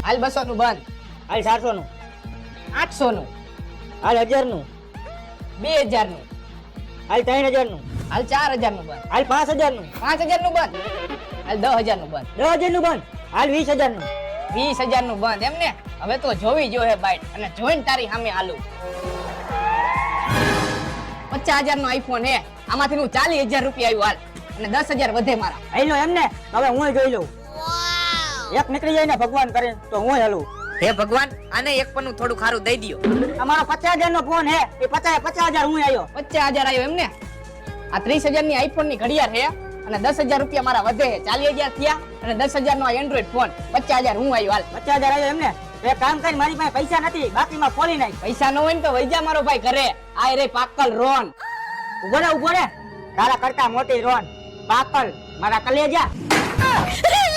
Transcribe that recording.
હાલ 200 નું બંધ, હાલ 400 નું, 800 નું, હાલ 1000 નું, 2000 નું, હાલ 3000 નું, હાલ 4000 નું બંધ, હાલ 5000 નું, 5000 નું બંધ, હાલ 10000 નું બંધ, 10000 નું બંધ, હાલ 20000 નું. 20000 નું બંધ. એમ ને હવે તો જોવી જો હે બાઈટ, અને જોઈને તારી સામે હાલું. 50000 નો આઈફોન હે, આમાંથી હું 40000 રૂપિયા આવ્યું હાલ, અને 10000 વધે મારા. હાલો એમ ને, હવે હું જોઈ લઉં. એક નીકળી જાય ને ભગવાન કરે તો હું હાલું. હે ભગવાન, આને એક પન્નું થોડું ખારું દઈ દ્યો. અમારો 50000 નો ફોન હે, એ 50000 હું આવ્યો. 50000 આવ્યો એમ ને. આ 30000 ની આઈફોન ની ઘડિયાળ હે, અને 10000 રૂપિયા મારા વધે હે. 40000 થયા, અને 10000 નો આ એન્ડ્રોઈડ ફોન. 50000 હું આવ્યો હાલ. 50000 આવ્યો એમ ને. એક કામ કરી, મારી પાસે પૈસા નથી, બાકીમાં ખોલી નાખ. પૈસા ન હોય ને તો વૈજા મારો ભાઈ ઘરે. આ રે પાકલ રોન. ઉભો રે તારા કરતા મોટી રોન પાકલ મારા કલેજા.